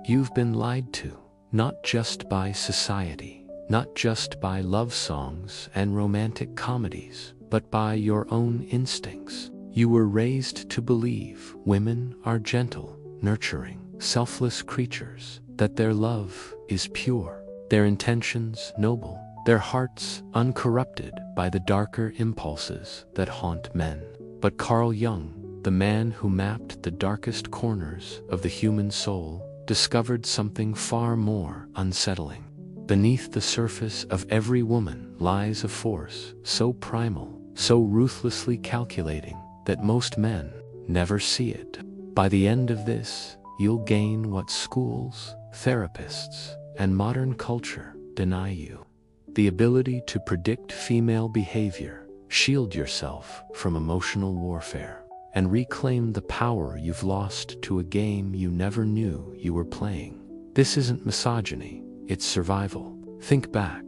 You've been lied to, not just by society, not just by love songs and romantic comedies, but by your own instincts. You were raised to believe women are gentle, nurturing, selfless creatures, that their love is pure, their intentions noble, their hearts uncorrupted by the darker impulses that haunt men. But Carl Jung, the man who mapped the darkest corners of the human soul, discovered something far more unsettling. Beneath the surface of every woman lies a force so primal, so ruthlessly calculating, that most men never see it. By the end of this, you'll gain what schools, therapists, and modern culture deny you: the ability to predict female behavior, shield yourself from emotional warfare, and reclaim the power you've lost to a game you never knew you were playing. This isn't misogyny, it's survival. Think back.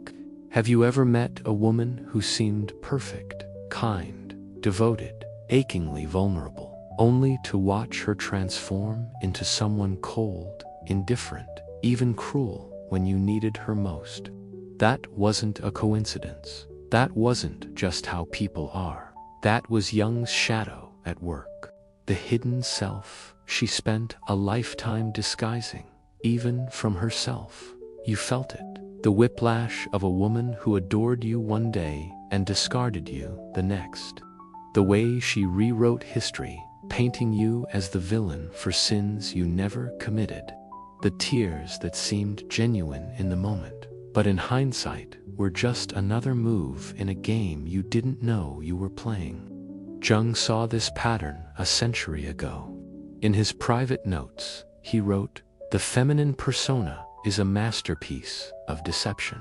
Have you ever met a woman who seemed perfect, kind, devoted, achingly vulnerable, only to watch her transform into someone cold, indifferent, even cruel when you needed her most? That wasn't a coincidence. That wasn't just how people are. That was Jung's shadow at work. The hidden self she spent a lifetime disguising, even from herself. You felt it. The whiplash of a woman who adored you one day and discarded you the next. The way she rewrote history, painting you as the villain for sins you never committed. The tears that seemed genuine in the moment, but in hindsight were just another move in a game you didn't know you were playing. Jung saw this pattern a century ago. In his private notes, he wrote, "The feminine persona is a masterpiece of deception.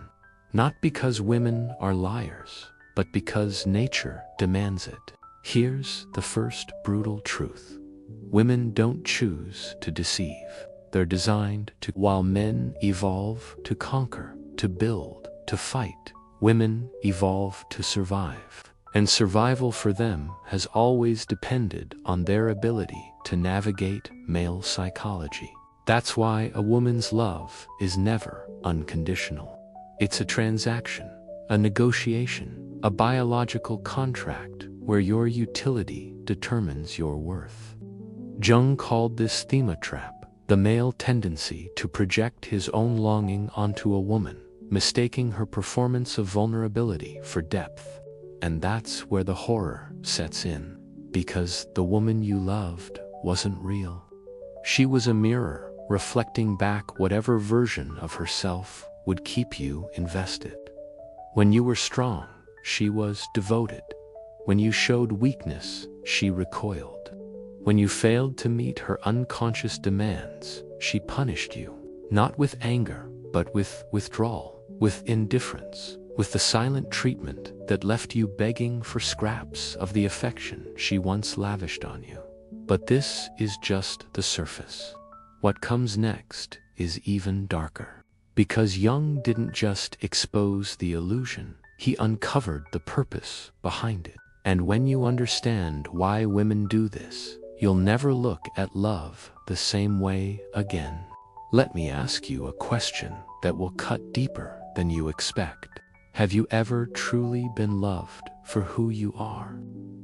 Not because women are liars, but because nature demands it. Here's the first brutal truth. Women don't choose to deceive. They're designed to. While men evolve to conquer, to build, to fight, women evolve to survive. And survival for them has always depended on their ability to navigate male psychology. That's why a woman's love is never unconditional. It's a transaction, a negotiation, a biological contract where your utility determines your worth." Jung called this theme a trap, the male tendency to project his own longing onto a woman, mistaking her performance of vulnerability for depth. And that's where the horror sets in, because the woman you loved wasn't real. She was a mirror, reflecting back whatever version of herself would keep you invested. When you were strong, she was devoted. When you showed weakness, she recoiled. When you failed to meet her unconscious demands, she punished you, not with anger, but with withdrawal, with indifference, with the silent treatment that left you begging for scraps of the affection she once lavished on you. But this is just the surface. What comes next is even darker. Because Jung didn't just expose the illusion, he uncovered the purpose behind it. And when you understand why women do this, you'll never look at love the same way again. Let me ask you a question that will cut deeper than you expect. Have you ever truly been loved for who you are?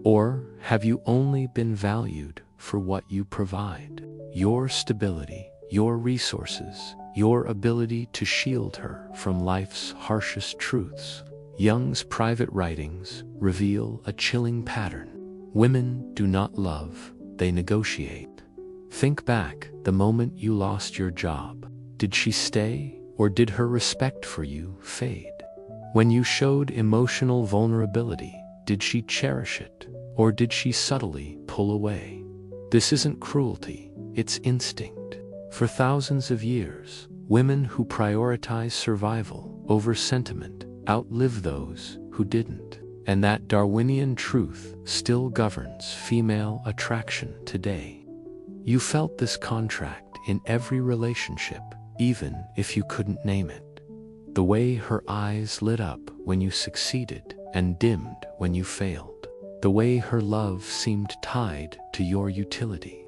Or have you only been valued for what you provide? Your stability, your resources, your ability to shield her from life's harshest truths. Jung's private writings reveal a chilling pattern. Women do not love, they negotiate. Think back, the moment you lost your job. Did she stay, or did her respect for you fade? When you showed emotional vulnerability, did she cherish it, or did she subtly pull away? This isn't cruelty, it's instinct. For thousands of years, women who prioritize survival over sentiment outlive those who didn't. And that Darwinian truth still governs female attraction today. You felt this contract in every relationship, even if you couldn't name it. The way her eyes lit up when you succeeded and dimmed when you failed. The way her love seemed tied to your utility.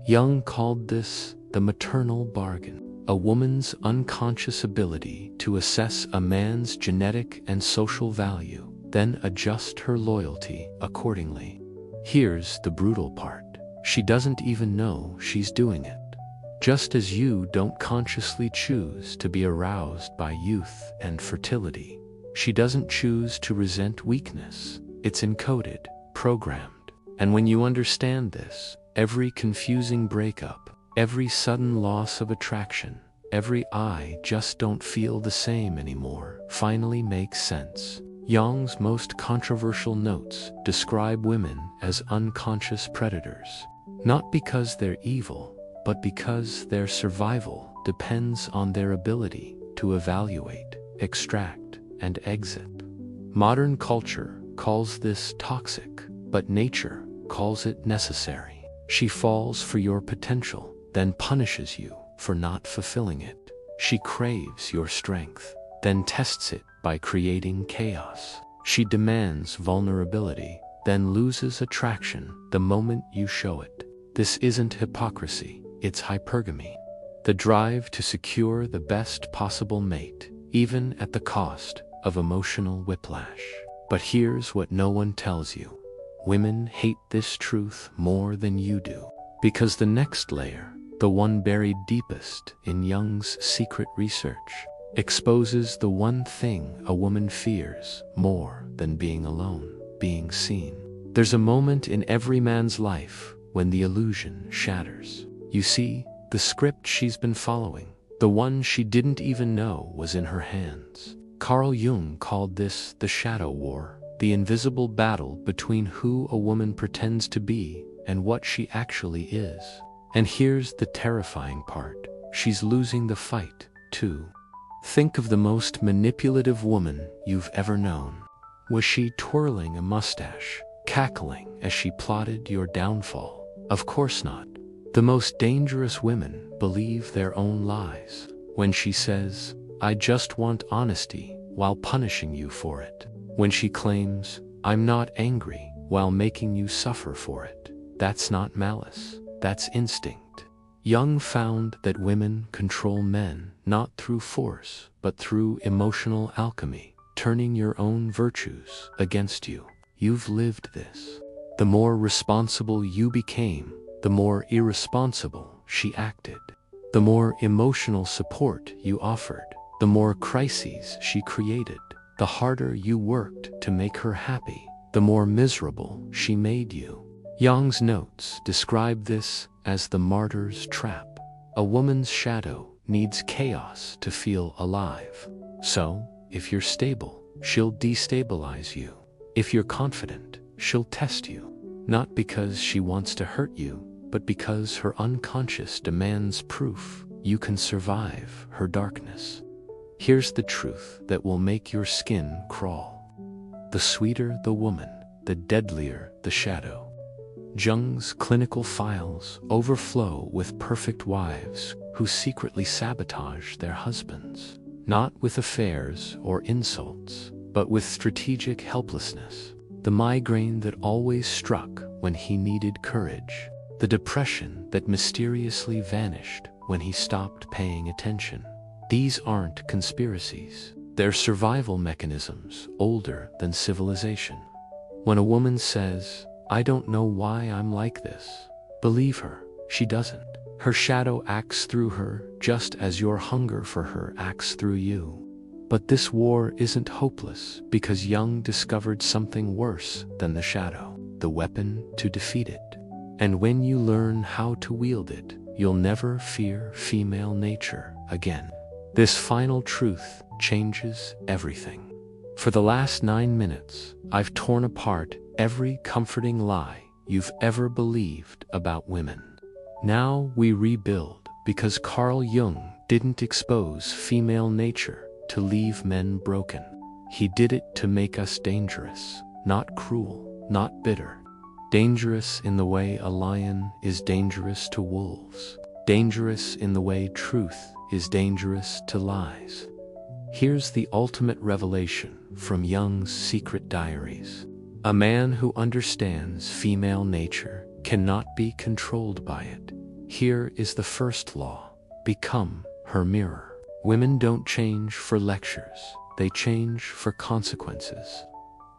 Jung called this the maternal bargain. a woman's unconscious ability to assess a man's genetic and social value, then adjust her loyalty accordingly. Here's the brutal part. She doesn't even know she's doing it. Just as you don't consciously choose to be aroused by youth and fertility, she doesn't choose to resent weakness. It's encoded, programmed. And when you understand this, every confusing breakup, every sudden loss of attraction, every "I just don't feel the same anymore" finally makes sense. Jung's most controversial notes describe women as unconscious predators, not because they're evil, but because their survival depends on their ability to evaluate, extract, and exit. Modern culture calls this toxic, but nature calls it necessary. She falls for your potential, then punishes you for not fulfilling it. She craves your strength, then tests it by creating chaos. She demands vulnerability, then loses attraction the moment you show it. This isn't hypocrisy. It's hypergamy, the drive to secure the best possible mate, even at the cost of emotional whiplash. But here's what no one tells you. Women hate this truth more than you do, because the next layer, the one buried deepest in Jung's secret research, exposes the one thing a woman fears more than being alone: being seen. There's a moment in every man's life when the illusion shatters. You see, the script she's been following, the one she didn't even know was in her hands. Carl Jung called this the shadow war, the invisible battle between who a woman pretends to be and what she actually is. And here's the terrifying part. She's losing the fight, too. Think of the most manipulative woman you've ever known. Was she twirling a mustache, cackling as she plotted your downfall? Of course not. The most dangerous women believe their own lies. When she says, "I just want honesty," while punishing you for it. When she claims, "I'm not angry," while making you suffer for it. That's not malice, that's instinct. Jung found that women control men not through force, but through emotional alchemy, turning your own virtues against you. You've lived this. The more responsible you became, the more irresponsible she acted. The more emotional support you offered, the more crises she created. The harder you worked to make her happy, the more miserable she made you. Jung's notes describe this as the martyr's trap. A woman's shadow needs chaos to feel alive. So, if you're stable, she'll destabilize you. If you're confident, she'll test you. Not because she wants to hurt you, but because her unconscious demands proof you can survive her darkness. Here's the truth that will make your skin crawl. The sweeter the woman, the deadlier the shadow. Jung's clinical files overflow with perfect wives who secretly sabotage their husbands, not with affairs or insults, but with strategic helplessness. The migraine that always struck when he needed courage. The depression that mysteriously vanished when he stopped paying attention. These aren't conspiracies. They're survival mechanisms older than civilization. When a woman says, "I don't know why I'm like this," believe her, she doesn't. Her shadow acts through her just as your hunger for her acts through you. But this war isn't hopeless because Jung discovered something worse than the shadow, the weapon to defeat it. And when you learn how to wield it, you'll never fear female nature again. This final truth changes everything. For the last 9 minutes, I've torn apart every comforting lie you've ever believed about women. Now we rebuild because Carl Jung didn't expose female nature to leave men broken. He did it to make us dangerous, not cruel, not bitter. Dangerous in the way a lion is dangerous to wolves. Dangerous in the way truth is dangerous to lies. Here's the ultimate revelation from Jung's secret diaries. A man who understands female nature cannot be controlled by it. Here is the first law: become her her mirror. Women don't change for lectures, they change for consequences.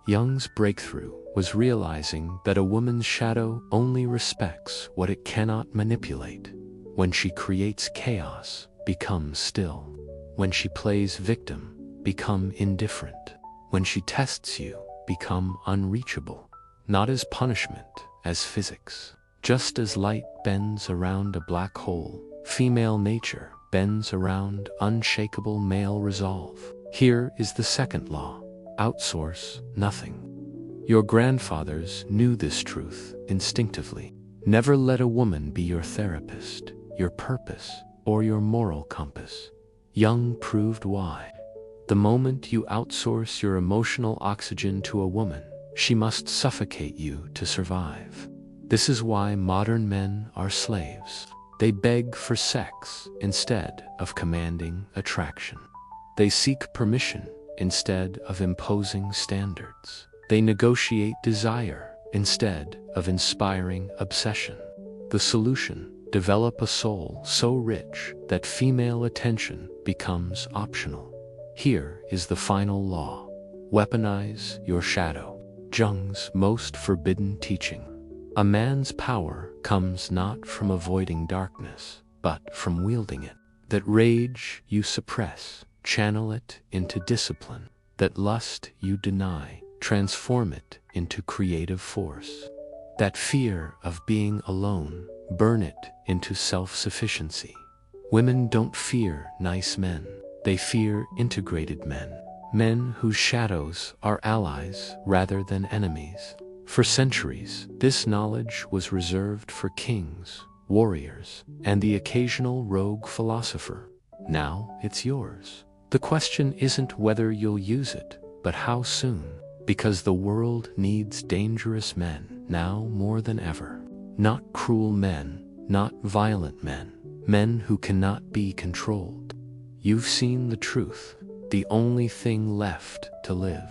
Jung's breakthrough was realizing that a woman's shadow only respects what it cannot manipulate. When she creates chaos, become still. When she plays victim, become indifferent. When she tests you, become unreachable. Not as punishment, as physics. Just as light bends around a black hole, female nature bends around unshakable male resolve. Here is the second law: outsource nothing. Your grandfathers knew this truth instinctively. Never let a woman be your therapist, your purpose, or your moral compass. Jung proved why. The moment you outsource your emotional oxygen to a woman, she must suffocate you to survive. This is why modern men are slaves. They beg for sex instead of commanding attraction. They seek permission instead of imposing standards. They negotiate desire instead of inspiring obsession. The solution: develop a soul so rich that female attention becomes optional. Here is the final law: weaponize your shadow. Jung's most forbidden teaching. A man's power comes not from avoiding darkness, but from wielding it. That rage you suppress, channel it into discipline. That lust you deny, transform it into creative force. That fear of being alone, burn it into self-sufficiency. Women don't fear nice men, they fear integrated men. Men whose shadows are allies rather than enemies. For centuries, this knowledge was reserved for kings, warriors, and the occasional rogue philosopher. Now it's yours. The question isn't whether you'll use it, but how soon. Because the world needs dangerous men now more than ever. Not cruel men, not violent men, men who cannot be controlled. You've seen the truth, the only thing left to live.